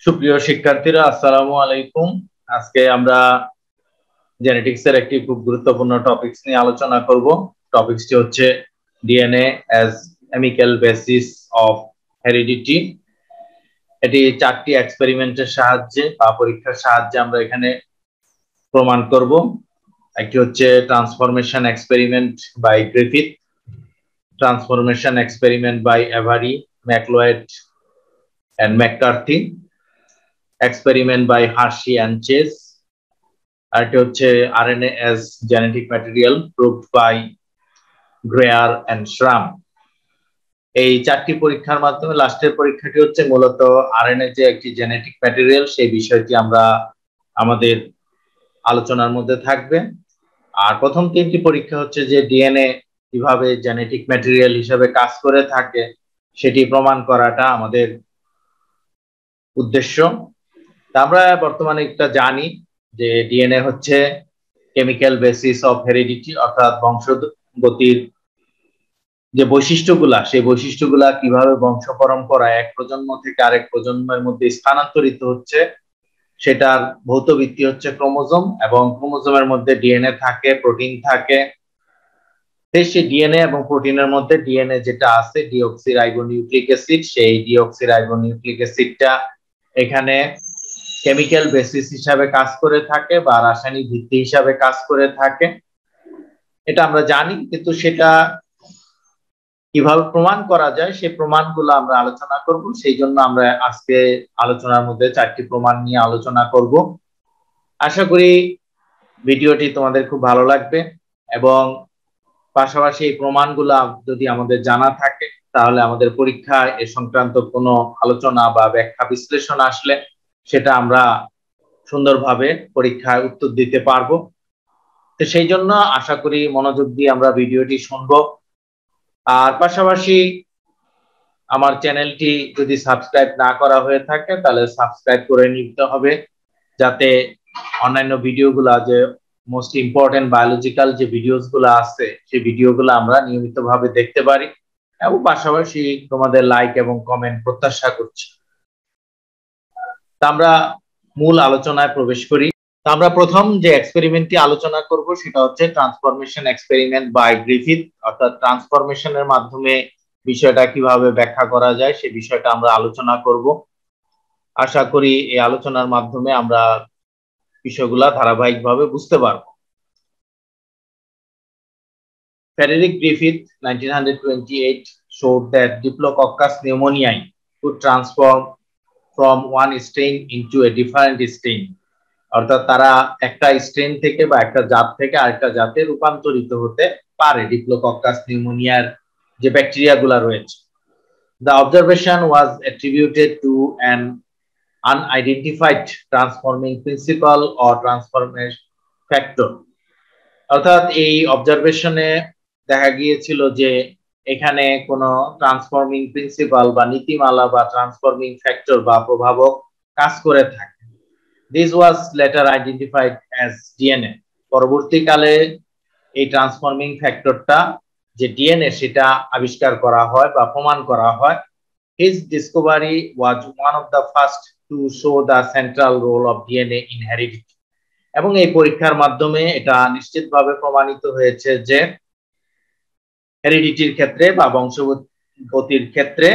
সুপ্রিয় শিক্ষার্থীরা, আসসালামু আলাইকুম। আজকে আমরা জেনেটিক্সের একটি খুব গুরুত্বপূর্ণ টপিকস নিয়ে আলোচনা করব। টপিকসটি হচ্ছে DNA as chemical basis of heredity. এটি 4টি এক্সপেরিমেন্টের সাহায্যে বা পরীক্ষার সাহায্যে আমরা এখানে প্রমাণ করব। একটি হচ্ছে transformation experiment by Griffith, transformation experiment by Avery, MacLeod and McCarthy, experiment by Hershey and Chase, আর এটি হচ্ছে RNA as genetic material proved by Greer and Schramm। এই 4টি পরীক্ষার মাধ্যমে লাস্টের পরীক্ষাটি হচ্ছে মূলত RNA যে একটি জেনেটিক ম্যাটেরিয়াল সেই বিষয়টি আমরা আমাদের আলোচনার মধ্যে থাকবে। আর প্রথম 3টি পরীক্ষা হচ্ছে যে ডিএনএ কিভাবে জেনেটিক ম্যাটেরিয়াল হিসেবে কাজ করে থাকে সেটি প্রমাণ করাটা আমাদের উদ্দেশ্য। আমরা বর্তমানে একটা জানি যে ডিএনএ হচ্ছে কেমিক্যাল বেসিস অফ হেরিডিটি, অর্থাৎ বংশগতির যে বৈশিষ্ট্যগুলা সেই বৈশিষ্ট্যগুলা কিভাবে বংশ পরম্পরায় এক প্রজন্ম থেকে আরেক প্রজন্মের মধ্যে স্থানান্তরিত হচ্ছে সেটার ভৌত ভিত্তি হচ্ছে ক্রোমোজোম, এবং ক্রোমোজোমের মধ্যে ডিএনএ থাকে, প্রোটিন থাকে। সেই ডিএনএ এবং প্রোটিনের মধ্যে ডিএনএ যেটা আছে ডিঅক্সিরাইবোনিউক্লিক অ্যাসিড, সেই ডিঅক্সিরাইবোনিউক্লিক অ্যাসিডটা এখানে কেমিক্যাল বেসিস হিসাবে কাজ করে থাকে বা রাসায়নিক ভিত্তি হিসাবে কাজ করে থাকে, এটা আমরা জানি। কিন্তু সেটা কিভাবে প্রমাণ করা যায় সেই প্রমাণগুলো আমরা আলোচনা করব। সেই জন্য আমরা আজকে আলোচনার মধ্যে 4টি প্রমাণ নিয়ে আলোচনা করব। আশা করি ভিডিওটি তোমাদের খুব ভালো লাগবে, এবং পাশাপাশি এই প্রমাণগুলো যদি আমাদের জানা থাকে তাহলে আমাদের পরীক্ষায় এ সংক্রান্ত কোনো আলোচনা বা ব্যাখ্যা বিশ্লেষণ আসলে সেটা আমরা সুন্দরভাবে পরীক্ষায় উত্তর দিতে পারবো। তো সেই জন্য আশা করি মনোযোগ দিয়ে আমরা ভিডিওটি শুনবো। আর পাশাপাশি আমার চ্যানেলটি যদি সাবস্ক্রাইব না করা হয়ে থাকে তাহলে সাবস্ক্রাইব করে নিতে হবে, যাতে অন্যান্য ভিডিওগুলো যে মোস্ট ইম্পর্টেন্ট বায়োলজিক্যাল যে ভিডিওসগুলো আছে সেই ভিডিওগুলো আমরা নিয়মিতভাবে দেখতে পারি, এবং পাশাপাশি তোমাদের লাইক এবং কমেন্ট প্রত্যাশা করছি। আমরা মূল আলোচনায় প্রবেশ করি। আমরা প্রথম যে এক্সপেরিমেন্টটি আলোচনা করব সেটা হচ্ছে ট্রান্সফরমেশন এক্সপেরিমেন্ট বাই গ্রিফিথ, অর্থাৎ ট্রান্সফরমেশনের মাধ্যমে বিষয়টা কিভাবে ব্যাখ্যা করা যায় সেই বিষয়টা আমরা আলোচনা করব। আশা করি এই আলোচনার মাধ্যমে আমরা বিষয়গুলা ধারাবাহিকভাবে বুঝতে পারব। Frederick Griffith 1928 showed that Diplococcus pneumoniae could transform from one strain into a different strain, অর্থাৎ তারা একটা স্ট্রেন থেকে বা একটা জাত থেকে আরেকটা জাতে রূপান্তরিত হতে পারে ডিপ্লোকক্কাস নিউমোনিয়ার যে ব্যাকটেরিয়াগুলো রয়েছে। The observation was attributed to an unidentified transforming principle or transformation factor, অর্থাৎ এই অবজারভেশনে দেখা গিয়েছিল যে এখানে কোনো ট্রান্সফর্মিং প্রিন্সিপাল বা নীতিমালা বা ট্রান্সফর্মিং ফ্যাক্টর বা প্রভাবক কাজ করে থাকে। This was later identified as DNA. পরবর্তীকালে এই ট্রান্সফর্মিং ফ্যাক্টরটা যে ডিএনএ সেটা আবিষ্কার করা হয় বা প্রমাণ করা হয়। His discovery was one of the first to show the central role of DNA in heredity. এবং এই পরীক্ষার মাধ্যমে এটা নিশ্চিতভাবে প্রমাণিত হয়েছে যে হেরিডিটির ক্ষেত্রে বা বংশগতির ক্ষেত্রে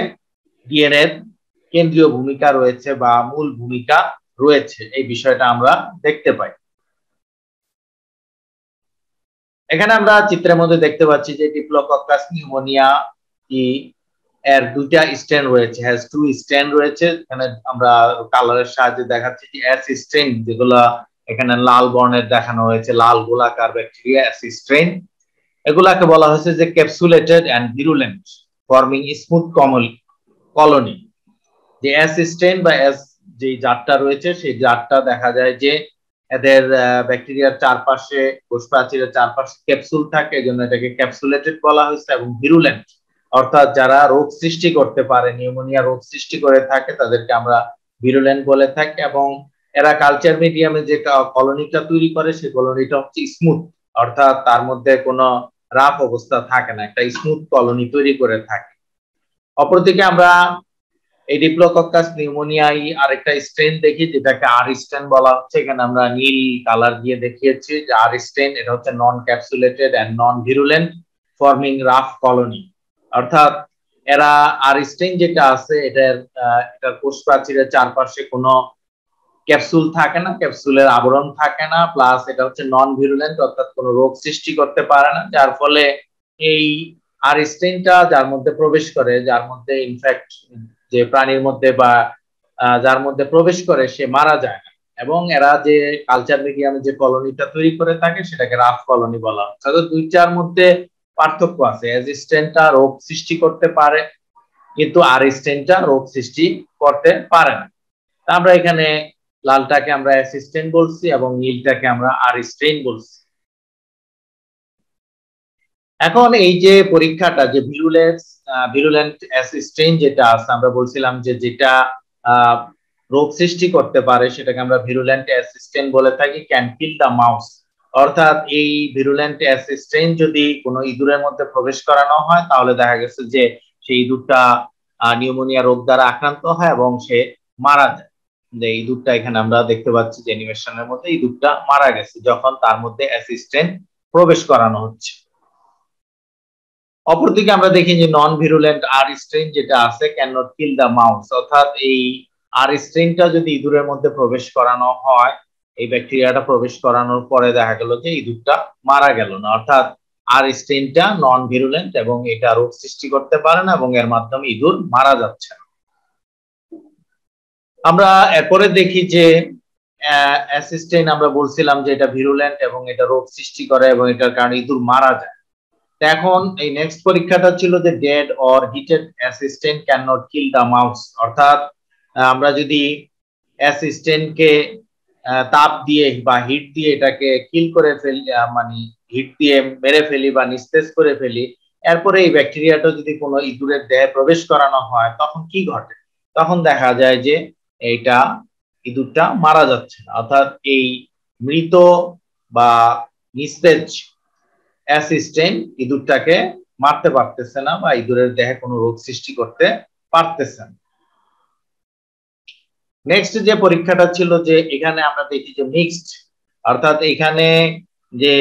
ডিএনএ এর কেন্দ্রীয় ভূমিকা রয়েছে বা মূল ভূমিকা রয়েছে, এই বিষয়টা আমরা দেখতে পাই। এখানে আমরা চিত্রের মধ্যে দেখতে পাচ্ছি যে ডিপ্লোকক্কাস নিউমোনিয়া এর দুইটা স্ট্রেন রয়েছে, হ্যাজ টু স্ট্রেন রয়েছে। এখানে আমরা কালারের সাহায্যে দেখাচ্ছি যে এস স্ট্রেন, যেগুলো এখানে লাল বর্ণের দেখানো হয়েছে, লাল গোলাকার ব্যাকটেরিয়া এস স্ট্রেন। এগুলাকে বলা হয়েছে যে capsulated and virulent, forming smooth colony. যে এস স্ট্রেন বা এস যে জাতটা রয়েছে সেই জাতটা দেখা যায় যে এদের ব্যাকটেরিয়ার চারপাশে, কোষ প্রাচীরের চারপাশে ক্যাপসুল থাকে, এজন্য এটাকে ক্যাপসুলেটেড বলা হয়েছে। এবং ভিরুলেন্ট, অর্থাৎ যারা রোগ সৃষ্টি করতে পারে, নিউমোনিয়া রোগ সৃষ্টি করে থাকে, তাদেরকে আমরা ভিরুলেন্ট বলে থাকি। এবং এরা কালচার মিডিয়ামে যে কলোনিটা তৈরি করে সেই কলোনিটা হচ্ছে স্মুথ, অর্থাৎ তার মধ্যে কোনো রাফ অবস্থা থাকে না, একটা স্মুথ কলোনি তৈরি করে থাকে। অপরদিকে আমরা এই ডিপ্লোকক্কাস নিউমোনিয়াই আরেকটা স্ট্রেন দেখি যেটাকে আর স্ট্রেন বলা হচ্ছে। এখানে আমরা নীল কালার দিয়ে দেখিয়েছি যে আর স্ট্রেন, এটা হচ্ছে non capsulated and non virulent, forming rough colony. অর্থাৎ এরা আর স্ট্রেন যেটা আছে এটার কোষ প্রাচীরের চারপাশে কোনো ক্যাপসুল থাকে না, ক্যাপসুলের আবরণ থাকে না, প্লাস এটা হচ্ছে নন ভিরুলেন্ট অর্থাৎ কোনো রোগ সৃষ্টি করতে পারে না, যার ফলে এই আর স্ট্রেনটা যার মধ্যে প্রবেশ করে, যার মধ্যে ইনফ্যাক্ট যে প্রাণীর মধ্যে বা যার মধ্যে প্রবেশ করে সে মারা যায় না। এবং এরা যে কালচার মিডিয়ামে যে কলোনিটা তৈরি করে থাকে সেটাকে রাফ কলোনি বলা হচ্ছে। অর্থাৎ দুইটার মধ্যে পার্থক্য আছে। অ্যাসিস্ট্যান্টটা রোগ সৃষ্টি করতে পারে কিন্তু আর স্টেনটা রোগ সৃষ্টি করতে পারে না। আমরা এখানে লালটাকে আমরা অ্যাসিস্ট্যান্ট বলছি এবং নীলটাকে আমরা আর স্ট্রেন বলছি। এখন এই যে পরীক্ষাটা যে ভিরুলেন্ট অ্যাসিস্ট্যান্ট যেটা আছে, আমরা বলছিলাম যে যেটা রোগ সৃষ্টি করতে পারে সেটাকে আমরা ভিরুলেন্ট অ্যাসিস্ট্যান্ট বলে থাকি, ক্যান কিল দ্য মাউস। অর্থাৎ এই ভিরুলেন্ট অ্যাসিস্ট্যান্ট যদি কোনো ইঁদুরের মধ্যে প্রবেশ করানো হয় তাহলে দেখা গেছে যে সেই ইঁদুরটা নিউমোনিয়া রোগ দ্বারা আক্রান্ত হয় এবং সে মারা যায়। যে ইঁদুরটা এখানে আমরা দেখতে পাচ্ছি যে অ্যানিমেশনের মধ্যে ইঁদুরটা মারা গেছে যখন তার মধ্যে অ্যাসিস্ট্যান্ট প্রবেশ করানো হচ্ছে। অপরদিকে আমরা দেখি যে নন ভিরুলেন্ট আর স্ট্রেন যেটা আছে can not kill the mouse. অর্থাৎ এই আর স্ট্রেনটা যদি ইঁদুরের মধ্যে প্রবেশ করানো হয়, এই ব্যাকটেরিয়াটা প্রবেশ করানোর পরে দেখা গেল যে ইঁদুরটা মারা গেল না। অর্থাৎ আর স্ট্রেনটা নন ভিরুলেন্ট এবং এটা রোগ সৃষ্টি করতে পারে না এবং এর মাধ্যমে ইঁদুর মারা যাচ্ছে না। আমরা এরপরে দেখি যে অ্যাসিস্ট্যান্ট আমরা বলছিলাম যে এটা ভিরুলেন্ট এবং এটা রোগ সৃষ্টি করে এবং এটার কারণে ইঁদুর মারা যায়। এখন এই নেক্সট পরীক্ষাটা ছিল যে dead or heated assistant can not kill the mouse. অর্থাৎ আমরা যদি অ্যাসিস্ট্যান্টকে তাপ দিয়ে বা হিট দিয়ে এটাকে কিল করে ফেলি, মানে হিট দিয়ে মেরে ফেলি বা নিস্তেজ করে ফেলি, এরপরে এই ব্যাকটেরিয়াটা যদি কোনো ইঁদুরের দেহে প্রবেশ করানো হয় তখন কি ঘটে? তখন দেখা যায় যে এইটা ইঁদুরটা মারা যাচ্ছে না। অর্থাৎ এই মৃত বা নিস্তেজ অ্যাসিস্ট্যান্ট ইঁদুরটাকে মারতে পারতেছে না বা ইঁদুরের দেহে কোনো রোগ সৃষ্টি করতে পারতেছে না। নেক্সট যে পরীক্ষাটা ছিল যে এখানে আমরা দেখি যে মিক্সড, অর্থাৎ এখানে যে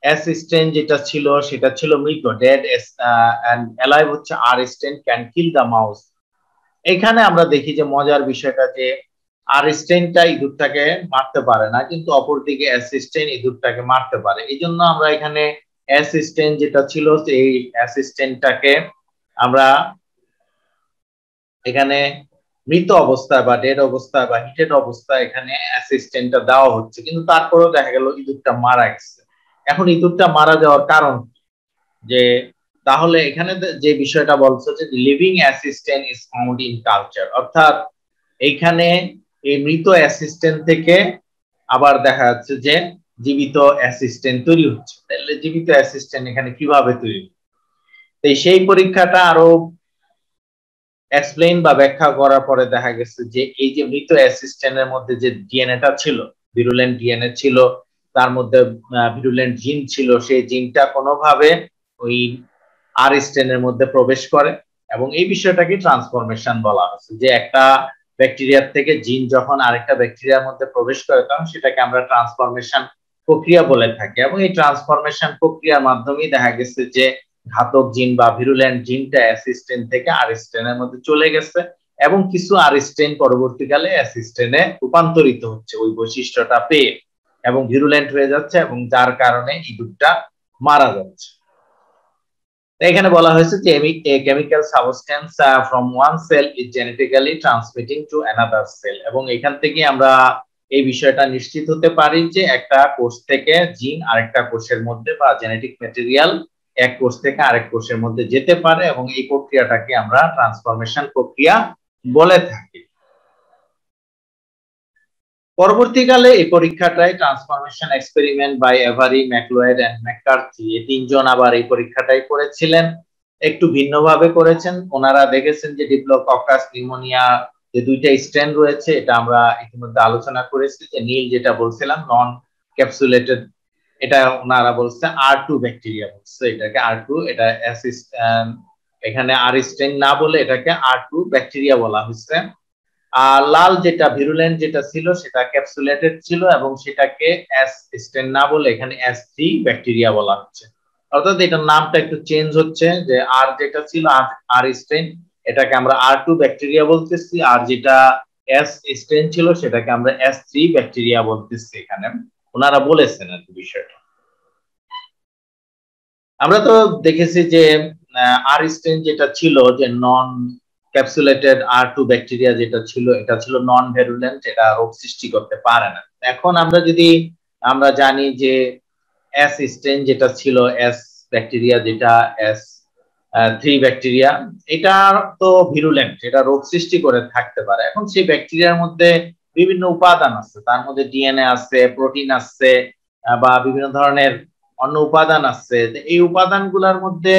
অ্যাসিস্ট্যান্ট যেটা ছিল সেটা ছিল মৃত, ডেড এন্ড অ্যালাইভ হচ্ছে আর স্ট্যান্ট ক্যান কিল দ্য মাউস। এখানে আমরা দেখি যে মজার বিষয়টা যে আর স্ট্যান্টটা ইঁদুরটাকে মারতে পারে না কিন্তু অপরদিকে অ্যাসিস্ট্যান্ট ইঁদুরটাকে মারতে পারে। এই জন্য আমরা এখানে অ্যাসিস্ট্যান্ট যেটা ছিল এই অ্যাসিস্ট্যান্টটাকে আমরা এখানে মৃত অবস্থায় বা ডেড অবস্থায় বা হিটেড অবস্থায় এখানে অ্যাসিস্ট্যান্টটা দেওয়া হচ্ছে, কিন্তু তারপরেও দেখা গেল ইঁদুরটা মারা গেছে। এখন ইঁদুরটা মারা যাওয়ার কারণ যে, তাহলে এখানে যে বিষয়টা বলছে যে living assistant is found in culture, অর্থাৎ এইখানে এই মৃত অ্যাসিস্ট্যান্ট থেকে আবার দেখা যাচ্ছে যে জীবিত অ্যাসিস্ট্যান্ট তৈরি হচ্ছে। তাহলে জীবিত অ্যাসিস্ট্যান্ট এখানে কিভাবে তৈরি? তো সেই পরীক্ষাটা আরো এক্সপ্লেইন বা ব্যাখ্যা করার পরে দেখা গেছে যে এই যে মৃত অ্যাসিস্ট্যান্টের মধ্যে যে ডিএনএটা ছিল, ভিরুলেন্ট ডিএনএ ছিল, তার মধ্যে ভিরুলেন্ট জিন ছিল, সেই জিনটা কোনোভাবে ওই আর স্ট্যান্ডের মধ্যে প্রবেশ করে এবং এই বিষয়টাকে ট্রান্সফরমেশন বলা হচ্ছে। যে একটা ব্যাকটেরিয়ার থেকে জিন যখন আরেকটা ব্যাকটেরিয়ার মধ্যে প্রবেশ করে তখন সেটাকে আমরা ট্রান্সফরমেশন প্রক্রিয়া বলে থাকি এবং এই ট্রান্সফরমেশন প্রক্রিয়ার মাধ্যমেই দেখা গেছে যে ঘাতক জিন বা ভিরুলেন্ট জিনটা অ্যাসিস্ট্যান্ট থেকে আর স্ট্যান্ডের মধ্যে চলে গেছে এবং কিছু আর স্ট্যান্ড পরবর্তীকালে অ্যাসিস্ট্যান্টে রূপান্তরিত হচ্ছে ওই বৈশিষ্ট্যটা পেয়ে এবং ভিরুলেন্ট হয়ে যাচ্ছে এবং যার কারণে ইঁদুরটা মারা যাচ্ছে। এখানে বলা হয়েছে যে a chemical substance from one cell is genetically transmitting to another cell, এবং এখান থেকে আমরা এই বিষয়টা নিশ্চিত হতে পারি যে একটা কোষ থেকে জিন আরেকটা কোষের মধ্যে বা জেনেটিক ম্যাটেরিয়াল এক কোষ থেকে আরেক কোষের মধ্যে যেতে পারে এবং এই প্রক্রিয়াটাকে আমরা ট্রান্সফরমেশন প্রক্রিয়া বলে থাকি। পরবর্তীকালে এই পরীক্ষাটাই transformation experiment by Avery, MacLeod and McCarty, এই তিনজন আবার এই পরীক্ষাটাই করেছিলেন, একটু ভিন্নভাবে করেছেন। ওনারা দেখেছেন যে ডিপ্লোকক্কাস নিউমোনিয়া যে দুইটা স্ট্রেন রয়েছে, এটা আমরা ইতিমধ্যে আলোচনা করেছি যে নীল যেটা বলছিলাম নন ক্যাপসুলেটেড, এটা ওনারা বলছে R2 ব্যাকটেরিয়া বলছে, এটাকে R2, এটা এখানে আর স্ট্রেন না বলে এটাকে R2 ব্যাকটেরিয়া বলা হয়েছে। আর লাল যেটা ভিরুলেন্ট যেটা ছিল সেটা ক্যাপসুলেটেড ছিল এবং সেটাকে এস স্ট্রেন না বলে এখানে S3 ব্যাকটেরিয়া বলা হচ্ছে। অর্থাৎ এটার নামটা একটু চেঞ্জ হচ্ছে, যে আর যেটা ছিল আর স্ট্রেন এটাকে আমরা R2 ব্যাকটেরিয়া বলতেছি, আর যেটা এস স্ট্রেন ছিল সেটাকে আমরা S3 ব্যাকটেরিয়া বলতেছি। এখানে ওনারা বলেছেন আর কি বিষয়টা। আমরা তো দেখেছি যে আর স্ট্রেন যেটা ছিল, যে নন ক্যাপসুলেটেড R2 ব্যাকটেরিয়া যেটা ছিল, এটা ছিল নন ভেরুলেন্ট, এটা রোগ সৃষ্টি করতে পারে না। এখন আমরা জানি যে এস স্ট্রেন যেটা ছিল, এস ব্যাকটেরিয়া যেটা S3 ব্যাকটেরিয়া, এটা তো ভিরুলেন্ট, এটা রোগ সৃষ্টি করে থাকতে পারে। এখন সেই ব্যাকটেরিয়ার মধ্যে বিভিন্ন উপাদান আছে, তার মধ্যে ডিএনএ আছে, প্রোটিন আছে, বা বিভিন্ন ধরনের অন্য উপাদান আছে। এই উপাদানগুলোর মধ্যে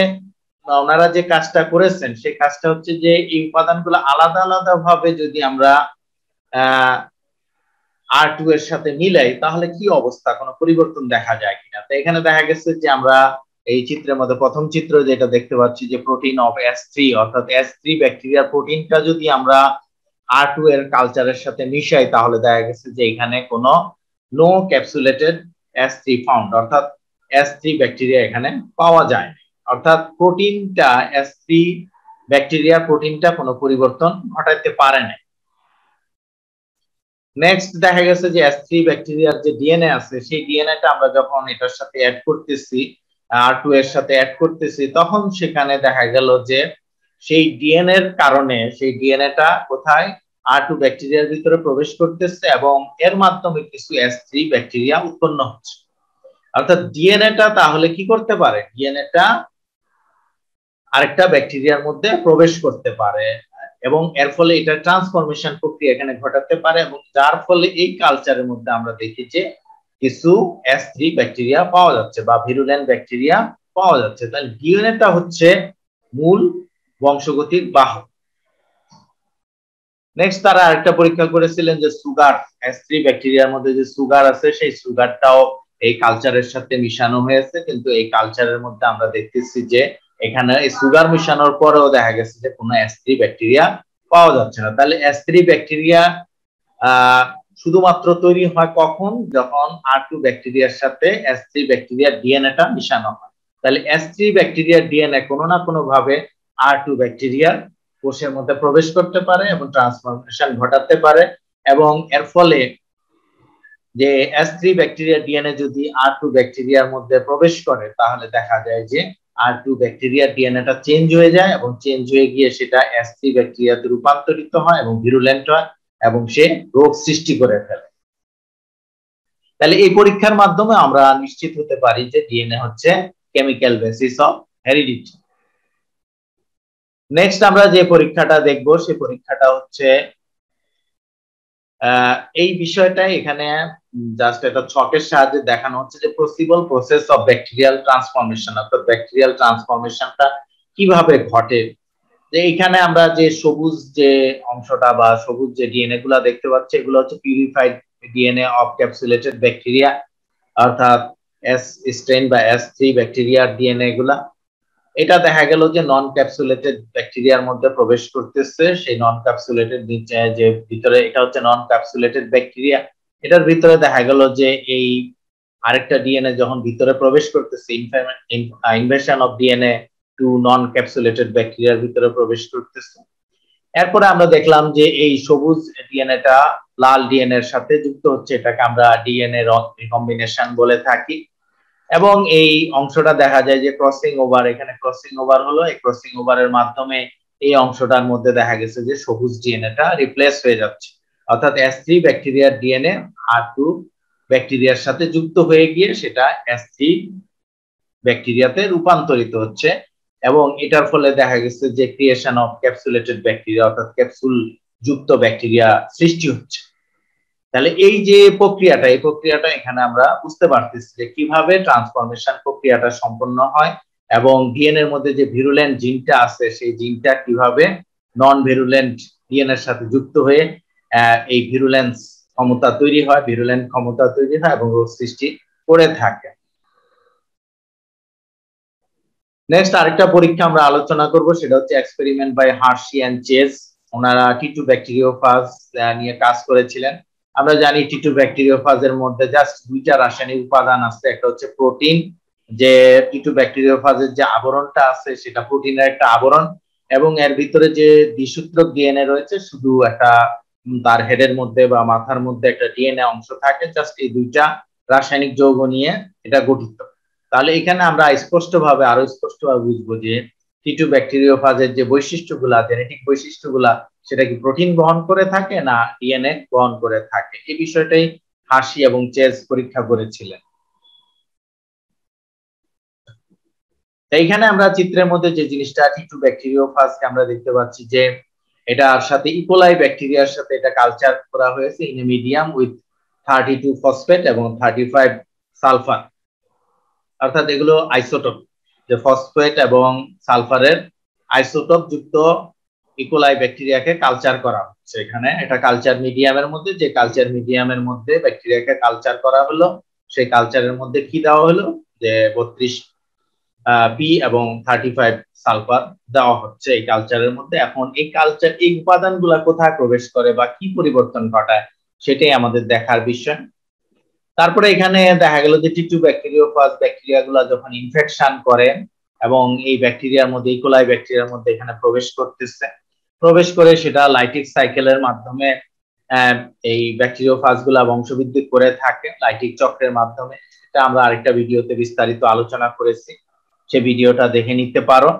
ওনারা যে কাজটা করেছেন সেই কাজটা হচ্ছে যে এই উপাদানগুলো আলাদা আলাদা ভাবে যদি আমরা R2 এর সাথে মিলাই তাহলে কি অবস্থা, কোনো পরিবর্তন দেখা যায় কিনা। তো এখানে দেখা গেছে যে আমরা এই চিত্রের মধ্যে প্রথম চিত্র যেটা দেখতে পাচ্ছি, যে প্রোটিন অফ S3, অর্থাৎ S3 ব্যাকটেরিয়ার প্রোটিনটা যদি আমরা R2 এর কালচারের সাথে মিশাই তাহলে দেখা গেছে যে এখানে কোনো নো ক্যাপসুলেটেড S3 ফাউন্ড, অর্থাৎ S3 ব্যাকটেরিয়া এখানে পাওয়া যায়। অর্থাৎ প্রোটিনটা S3 ব্যাকটেরিয়ার প্রোটিনটা কোনো পরিবর্তন ঘটাতে পারে না। নেক্সট দেখা গেছে যে S3 ব্যাকটেরিয়ার যে ডিএনএ আছে সেই ডিএনএটা আমরা যখন এটার সাথে অ্যাড করতেছি, R2 এর সাথে অ্যাড করতেছি, তখন সেখানে দেখা গেল যে সেই ডিএনএ এর কারণে সেই ডিএনএটা কোথায় R2 ব্যাকটেরিয়ার ভিতরে প্রবেশ করতেছে এবং এর মাধ্যমে কিছু S3 ব্যাকটেরিয়া উৎপন্ন হচ্ছে। অর্থাৎ ডিএনএটা তাহলে কি করতে পারে, ডিএনএটা আরেকটা ব্যাকটেরিয়ার মধ্যে প্রবেশ করতে পারে এবং এর ফলে এটা ট্রান্সফরমেশন প্রক্রিয়া এখানে ঘটাতে পারে, এবং যার ফলে এই কালচারের মধ্যে আমরা দেখি যে কিছু S3 ব্যাকটেরিয়া পাওয়া যাচ্ছে বা ভিরুলেন্ট ব্যাকটেরিয়া পাওয়া যাচ্ছে। তাহলে ডিএনএটা হচ্ছে মূল বংশগতির বাহক। নেক্সট তারা আরেকটা পরীক্ষা করেছিলেন যে সুগার, S3 ব্যাকটেরিয়ার মধ্যে যে সুগার আছে সেই সুগারটাও এই কালচারের সাথে মিশানো হয়েছে, কিন্তু এই কালচারের মধ্যে আমরা দেখতেছি যে এখানে এই সুগার মিশানোর পরেও দেখা গেছে যে কোনো S3 ব্যাকটেরিয়া পাওয়া যাচ্ছে না। তাহলে S3 ব্যাকটেরিয়া শুধুমাত্র তৈরি হয় কখন, যখন R2 ব্যাকটেরিয়ার সাথে S3 ব্যাকটেরিয়ার ডিএনএটা মিশানো হয়। তাহলে S3 ব্যাকটেরিয়ার ডিএনএ কোনো না কোনো ভাবে R2 ব্যাকটেরিয়ার কোষের মধ্যে প্রবেশ করতে পারে এবং ট্রান্সফরমেশন ঘটাতে পারে, এবং এর ফলে যে S3 ব্যাকটেরিয়ার ডিএনএ যদি R2 ব্যাকটেরিয়ার মধ্যে প্রবেশ করে তাহলে দেখা যায় যে R2 ব্যাকটেরিয়ার ডিএনএটা চেঞ্জ হয়ে যায় এবং চেঞ্জ হয়ে গিয়ে সেটা S3 ব্যাকটেরিয়াতে রূপান্তরিত হয় এবং ভিরুলেন্ট হয় এবং সে রোগ সৃষ্টি করে ফেলে। তাহলে এই পরীক্ষার মাধ্যমে আমরা নিশ্চিত হতে পারি যে ডিএনএ হচ্ছে chemical basis of heredity. Next আমরা যে পরীক্ষাটা দেখব সেই পরীক্ষাটা হচ্ছে এই বিষয়টাই এখানে জাস্ট একটা ছকের সাহায্যে দেখানো হচ্ছে যে possible process of bacterial transformation, অর্থাৎ ব্যাকটেরিয়াল ট্রান্সফরমেশনটা কিভাবে ঘটে। যে এখানে আমরা যে সবুজ যে অংশটা বা সবুজ যে ডিএনএ গুলা দেখতে পাচ্ছি এগুলো হচ্ছে পিউরিফাইড ডিএনএ অফ ক্যাপসুলেটেড ব্যাকটেরিয়া, অর্থাৎ S স্ট্রেন বা S3 ব্যাকটেরিয়ার ডিএনএ গুলা। এটা দেখা গেল যে নন ক্যাপসুলেটেড ব্যাকটেরিয়ার মধ্যে প্রবেশ করতেছে, সেই নন ক্যাপসুলেটেড যে ভিতরে এটা হচ্ছে নন ক্যাপসুলেটেড ব্যাকটেরিয়া, এটার ভিতরে দেখা গেল যে এই আরেকটা ডিএনএ যখন ভিতরে প্রবেশ করতেছে, ইনভার্সন অফ ডিএনএ টু নন ক্যাপসুলেটেড ব্যাকটেরিয়ার ভিতরে প্রবেশ করতেছে। এরপরে আমরা দেখলাম যে এই সবুজ ডিএনএটা লাল ডিএনএ এর সাথে যুক্ত হচ্ছে, এটাকে আমরা ডিএনএ রিকম্বিনেশন বলে থাকি, এবং এই অংশটা দেখা যায় যে ক্রসিং ওভার, এখানে ক্রসিং ওভার হলো, এই ক্রসিং ওভারের মাধ্যমে এই অংশটার মধ্যে দেখা গেছে যে সবুজ ডিএনএটা রিপ্লেস হয়ে যাচ্ছে, অর্থাৎ S3 ব্যাকটেরিয়ার ডিএনএ R2 ব্যাকটেরিয়ার সাথে যুক্ত হয়ে গিয়ে সেটা S3 ব্যাকটেরিয়াতে রূপান্তরিত হচ্ছে, এবং এটার ফলে দেখা গেছে যে ক্রিয়েশন অফ ক্যাপসুলেটেড ব্যাকটেরিয়া, অর্থাৎ ক্যাপসুল যুক্ত ব্যাকটেরিয়া সৃষ্টি হচ্ছে। তাহলে এই যে প্রক্রিয়াটা, এই প্রক্রিয়াটা এখানে আমরা বুঝতে পারতেছি যে কিভাবে ট্রান্সফরমেশন প্রক্রিয়াটা সম্পন্ন হয় এবং ডিএনএ এর মধ্যে যে ভিরুলেন্ট জিনটা আছে সেই জিনটা কিভাবে নন ভিরুলেন্ট ডিএনএ এর সাথে যুক্ত হয়ে এই ভিরুলেন্স ক্ষমতা তৈরি হয়, ভিরুলেন্ট ক্ষমতা তৈরি হয় এবং রোগ সৃষ্টি করে থাকে। নেক্সট আরেকটা পরীক্ষা আমরা আলোচনা করব, সেটা হচ্ছে experiment by Hershey and Chase. ওনারা টিটু ব্যাকটেরিওফাজ নিয়ে কাজ করেছিলেন। আমরা জানি টিটু ব্যাকটেরিওফাজের মধ্যে জাস্ট দুইটা রাসায়নিক উপাদান আছে, একটা হচ্ছে প্রোটিন, যে টিটু ব্যাকটেরিওফাজের যে আবরণটা আছে সেটা প্রোটিনের একটা আবরণ, এবং এর ভিতরে যে দ্বিসূত্রক ডিএনএ রয়েছে শুধু একটা তার হেডের মধ্যে বা মাথার মধ্যে একটা ডিএনএ অংশ থাকে, জাস্ট এই দুইটা রাসায়নিক যৌগ নিয়ে এটা গঠিত। তাহলে এখানে আমরা আরো স্পষ্টভাবে বুঝবো যে টিটু ব্যাকটেরিওফাজের যে বৈশিষ্ট্যগুলা, জেনেটিক বৈশিষ্ট্যগুলা, সেটা কি প্রোটিন বহন করে থাকে না ডিএনএ বহন করে থাকে, এই বিষয়টাই হার্শি এবং চেজ পরীক্ষা করেছিলেন। এইখানে আমরা চিত্রের মধ্যে যে জিনিসটা, টিটু ব্যাকটেরিওফাজকে আমরা দেখতে পাচ্ছি যে এটার সাথে ইকোলাই ব্যাকটেরিয়ার সাথে এটা কালচার করা হয়েছে in a medium with 32 phosphate এবং 35 সালফার, অর্থাৎ এগুলো আইসোটোপ, যে ফসফেট এবং সালফারের আইসোটোপ যুক্ত ইকোলাই ব্যাকটেরিয়াকে কালচার করা হচ্ছে এখানে। এটা কালচার মিডিয়ামের মধ্যে, যে কালচার মিডিয়ামের মধ্যে ব্যাকটেরিয়াকে কালচার করা হলো, সেই কালচারের মধ্যে কি দেওয়া হলো, যে 32 পি এবং 35 সালফার দেওয়া হচ্ছে এই কালচারের মধ্যে। এখন এই উপাদানগুলা কোথায় প্রবেশ করে বা কি পরিবর্তন ঘটায় সেটাই আমাদের দেখার বিষয়। তারপরে এখানে দেখা গেল যে টিটু ব্যাকটেরিওফাজ ব্যাকটেরিয়াগুলা যখন ইনফেকশন করে এবং এই ব্যাকটেরিয়ার মধ্যে, ইকোলাই ব্যাকটেরিয়ার মধ্যে এখানে প্রবেশ করে সেটা লাইটিক সাইকেলের মাধ্যমে এই ব্যাকটেরিওফাজগুলা বংশবৃদ্ধি করে থাকে লাইটিক চক্রের মাধ্যমে। এটা আমরা আরেকটা ভিডিওতে বিস্তারিত আলোচনা করেছি, সে ভিডিওটা দেখে নিতে পারো।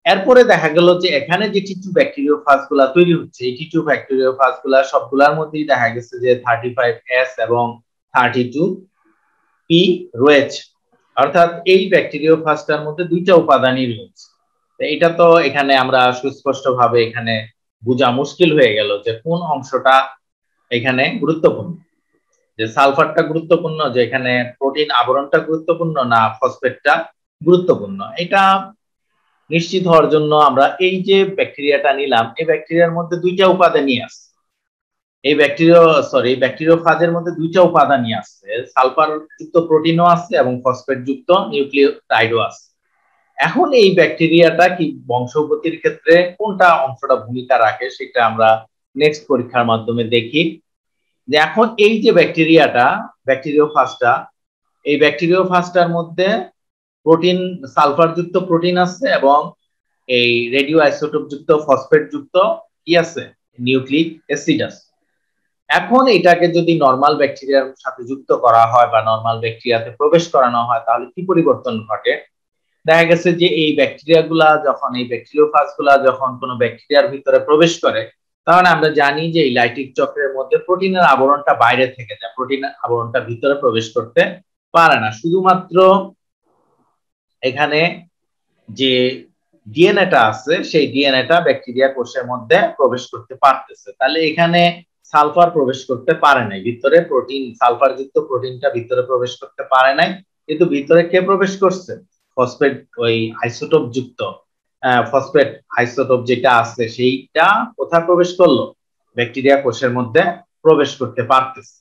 এরপরে দেখা গেল যে এখানে যে টিটু ব্যাকটেরিওফাজগুলা তৈরি হচ্ছে, এই টিটু ব্যাকটেরিওফাজগুলা সবগুলার মধ্যেই দেখা গেছে যে 35S এবং 32P রয়েছে, অর্থাৎ এই ব্যাকটেরিওফাজটার মধ্যে দুইটা উপাদানই রয়েছে। এটা তো এখানে আমরা সুস্পষ্টভাবে এখানে বোঝা মুশকিল হয়ে গেল যে কোন অংশটা এখানে গুরুত্বপূর্ণ, যে সালফারটা গুরুত্বপূর্ণ, যে এখানে প্রোটিন আবরণটা গুরুত্বপূর্ণ, না ফসফেটটা গুরুত্বপূর্ণ। এটা নিশ্চিত হওয়ার জন্য আমরা এই যে ব্যাকটেরিয়াটা নিলাম, এই ব্যাকটেরিয়ার মধ্যে দুইটা উপাদানই আছে, এই ব্যাকটেরিওফাজের মধ্যে দুইটা উপাদানই আছে, সালফার যুক্ত প্রোটিনও আছে এবং ফসফেট যুক্ত নিউক্লিওটাইডও আছে। এখন এই ব্যাকটেরিয়াটা কি বংশগতির ক্ষেত্রে কোনটা অংশটা ভূমিকা রাখে সেটা আমরা নেক্সট পরীক্ষার মাধ্যমে দেখি। যে এখন এই যে ব্যাকটেরিওফাজটা, এই ব্যাকটেরিওফাজটার মধ্যে প্রোটিন, সালফার যুক্ত প্রোটিন আছে এবং এই রেডিও আইসোটোপ যুক্ত ফসফেট যুক্ত কি আছে, নিউক্লিক অ্যাসিড আছে। এখন এটাকে যদি নরমাল ব্যাকটেরিয়ার সাথে যুক্ত করা হয় বা নরমাল ব্যাকটেরিয়াতে প্রবেশ করানো হয় তাহলে কি পরিবর্তন ঘটে? দেখা গেছে যে এই ব্যাকটেরিওফাজগুলা যখন কোনো ব্যাকটেরিয়ার ভিতরে প্রবেশ করে, তাহলে আমরা জানি যে এই লাইটিক চক্রের মধ্যে প্রোটিনের আবরণটা বাইরে থেকে যায়, প্রোটিনের আবরণটা ভিতরে প্রবেশ করতে পারে না। শুধুমাত্র এখানে যে ডিএনএটা আছে সেই ডিএনএটা ব্যাকটেরিয়া কোষের মধ্যে প্রবেশ করতে পারতেছে। তাহলে এখানে সালফার প্রবেশ করতে পারে নাই ভিতরে, সালফার যুক্ত প্রোটিনটা ভিতরে প্রবেশ করতে পারে নাই, কিন্তু ভিতরে কে প্রবেশ করছে, ফসফেট, ওই আইসোটোপ যুক্ত ফসফেট আইসোটোপ যেটা আছে সেইটা কোথায় প্রবেশ করলো, ব্যাকটেরিয়া কোষের মধ্যে প্রবেশ করতে পারতেছে।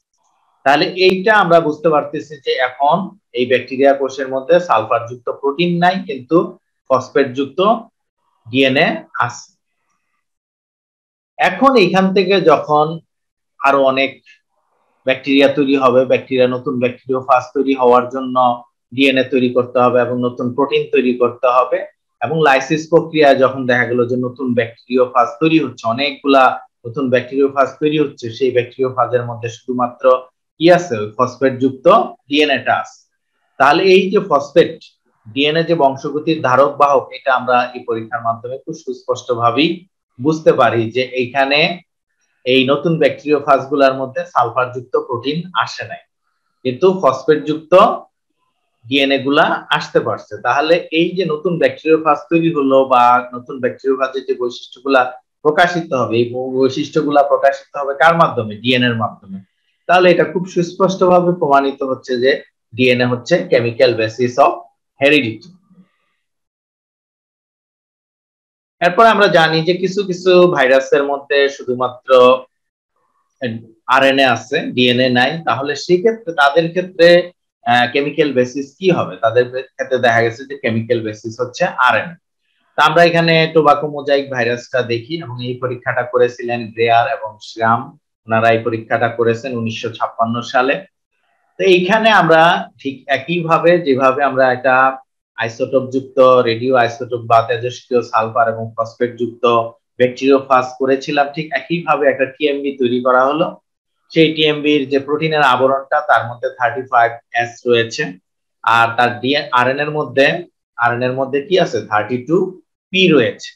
তাহলে এইটা আমরা বুঝতে পারতেছি যে এখন এই ব্যাকটেরিয়া কোষের মধ্যে সালফার যুক্ত প্রোটিন নাই, কিন্তু ফসফেট যুক্ত ডিএনএ আছে। এখন এখান থেকে যখন আরো অনেক ব্যাকটেরিয়া তৈরি হবে, নতুন ব্যাকটেরিওফাজ তৈরি হওয়ার জন্য ডিএনএ তৈরি করতে হবে এবং নতুন প্রোটিন তৈরি করতে হবে, এবং লাইসিস প্রক্রিয়া যখন দেখা গেল যে নতুন ব্যাকটেরিওফাজ তৈরি হচ্ছে, অনেকগুলা নতুন ব্যাকটেরিওফাজ তৈরি হচ্ছে, সেই ব্যাকটেরিওফাজের মধ্যে শুধুমাত্র কি আছে, ওই ফসফেট যুক্ত ডিএনএটা আছে। তাহলে এই যে ফসফেট ডিএনএ যে বংশগতির ধারক বাহক, এটা আমরা এই পরীক্ষার মাধ্যমে খুব সুস্পষ্ট ভাবেই বুঝতে পারি যে এইখানে এই নতুন ব্যাকটেরিওফাজগুলোর মধ্যে সালফার যুক্ত প্রোটিন আসে নাই, কিন্তু ফসফেট যুক্ত ডিএনএ গুলা আসতে পারছে। তাহলে এই যে নতুন ব্যাকটেরিওফাজ তৈরি হলো বা নতুন ব্যাকটেরিওফাজের যে বৈশিষ্ট্যগুলা প্রকাশিত হবে, এই বৈশিষ্ট্যগুলা প্রকাশিত হবে কার মাধ্যমে, ডিএনএ এর মাধ্যমে। তাহলে এটা খুব সুস্পষ্টভাবে প্রমাণিত হচ্ছে যে ডিএনএ হচ্ছে কেমিক্যাল বেসিস অফ হেরিডিটি। এরপর আমরা জানি যে কিছু কিছু ভাইরাসের মধ্যে শুধুমাত্র আরএনএ আছে, ডিএনএ নাই। তাহলে সেই ক্ষেত্রে তাদের ক্ষেত্রে কেমিক্যাল বেসিস কি হবে, তাদের ক্ষেত্রে দেখা গেছে যে কেমিক্যাল বেসিস হচ্ছে আরএনএ। তা আমরা এখানে টোবাকো মোজাইক ভাইরাসটা দেখি, এবং এই পরীক্ষাটা করেছিলেন গ্রেয়ার এবং শ্রাম। ওনারা এই পরীক্ষাটা করেছেন 1956 সালে। তো এইখানে আমরা ঠিক একইভাবে যেভাবে আমরা একটা আইসোটোপ যুক্ত রেডিও আইসোটোপ বা তেজস্ক্রিয় সালফার এবং ফসফেট যুক্ত ব্যাকটেরিওফাজ করেছিলাম, ঠিক একইভাবে একটা টিএমবি তৈরি করা হলো। সেই টিএমবির যে প্রোটিনের আবরণটা তার মধ্যে 35S রয়েছে, আর তার আরএনএর মধ্যে কি আছে, 32P রয়েছে।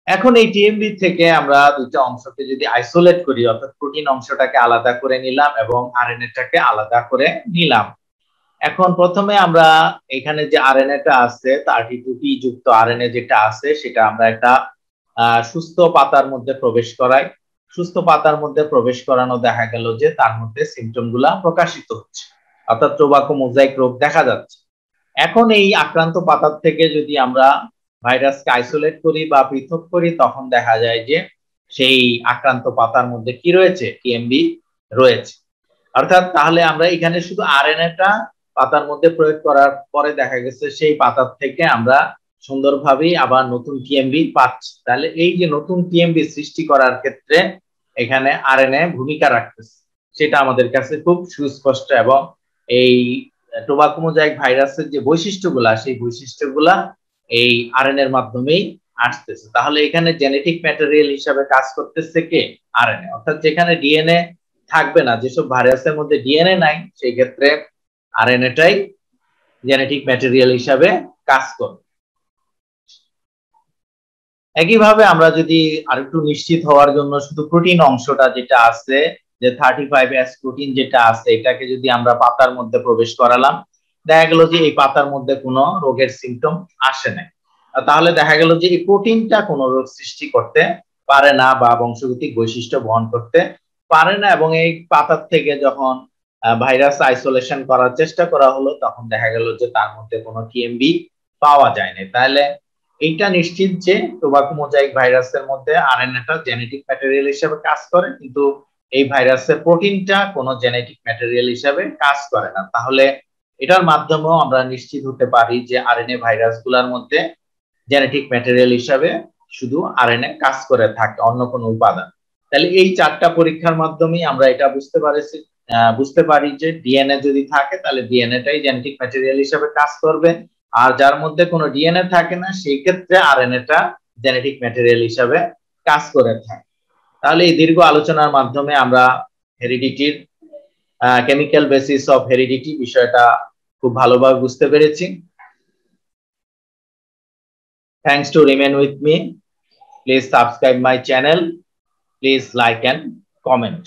এখন এই টিএমবি থেকে আমরা দুইটা অংশকে যদি আইসোলেট করি, অর্থাৎ প্রোটিন অংশটাকে আলাদা করে নিলাম এবং আরএনএটাকে আলাদা করে নিলাম। এখন প্রথমে আমরা এখানে যে আরএনএটা আছে, 32P যুক্ত আরএনএ যেটা আছে, সেটা আমরা একটা সুস্থ পাতার মধ্যে প্রবেশ করাই। সুস্থ পাতার মধ্যে প্রবেশ করানো দেখা গেল যে তার মধ্যে সিমটম গুলা প্রকাশিত হচ্ছে, অর্থাৎ টোবাকো মোজাইক রোগ দেখা যাচ্ছে। এখন এই আক্রান্ত পাতার থেকে যদি আমরা ভাইরাসকে আইসোলেট করি বা পৃথক করি, তখন দেখা যায় যে সেই আক্রান্ত পাতার মধ্যে কি রয়েছে, টিএমবি রয়েছে। অর্থাৎ তাহলে আমরা এখানে শুধু আরএনএটা পাতার মধ্যে প্রয়োগ করার পরে দেখা গেছে সেই পাতার থেকে আমরা সুন্দরভাবেই আবার নতুন টিএমবি পাচ্ছি। তাহলে এই যে নতুন টিএমবি সৃষ্টি করার ক্ষেত্রে এখানে আরএনএ ভূমিকা রাখতেছে, সেটা আমাদের কাছে খুব সুস্পষ্ট। এবং এই টোবাকো মোজাইক ভাইরাসের যে বৈশিষ্ট্যগুলা, সেই বৈশিষ্ট্যগুলা এই আরএনএর মাধ্যমেই আসতেছে। তাহলে এখানে জেনেটিক ম্যাটেরিয়াল হিসাবে কাজ করতেছে কে, আরএনএ। অর্থাৎ যেখানে ডিএনএ থাকবে না, যেসব ভাইরাসের মধ্যে ডিএনএ নাই, সেই ক্ষেত্রে আরএনএটাই জেনেটিক ম্যাটেরিয়াল হিসাবে কাজ করবে। একইভাবে আমরা যদি আরেকটু নিশ্চিত হওয়ার জন্য শুধু প্রোটিন অংশটা যেটা আছে, যে 35S প্রোটিন যেটা আছে, এটাকে যদি আমরা পাতার মধ্যে প্রবেশ করালাম, দেখা গেল যে এই পাতার মধ্যে কোনো রোগের সিমটম আসে না। তাহলে দেখা গেল যে এই প্রোটিনটা কোনো রোগ সৃষ্টি করতে পারে না বা বংশগতিক বৈশিষ্ট্য বহন করতে পারে না। এবং এই পাতার থেকে যখন ভাইরাস আইসোলেশন করার চেষ্টা করা হলো, তখন দেখা গেল যে তার মধ্যে কোনো টিএমবি পাওয়া যায় না। তাহলে এইটা নিশ্চিত যে টোবাকো মোজাইক ভাইরাসের মধ্যে আরএনএটা জেনেটিক ম্যাটেরিয়াল হিসেবে কাজ করে, কিন্তু এই ভাইরাসের প্রোটিনটা কোনো জেনেটিক ম্যাটেরিয়াল হিসেবে কাজ করে না। তাহলে এটার মাধ্যমেও আমরা নিশ্চিত হতে পারি যে আরএনএ ভাইরাসগুলোর মধ্যে জেনেটিক ম্যাটেরিয়াল হিসাবে শুধু আরএনএ কাজ করে থাকে, অন্য কোনো উপাদান। তাহলে এই চারটা পরীক্ষার মাধ্যমেই আমরা এটা বুঝতে পারি যে ডিএনএ যদি থাকে, তাহলে ডিএনএটাই জেনেটিক ম্যাটেরিয়াল হিসাবে কাজ করবে, আর যার মধ্যে কোনো ডিএনএ থাকে না, সেই ক্ষেত্রে আরএনএটা জেনেটিক ম্যাটেরিয়াল হিসাবে কাজ করে থাকে। তাহলে এই দীর্ঘ আলোচনার মাধ্যমে আমরা হেরিডিটির কেমিক্যাল বেসিস অফ হেরিডিটি বিষয়টা খুব ভালোভাবে বুঝতে পেরেছি। Thanks to remain with me. Please subscribe my channel. Please like and comment.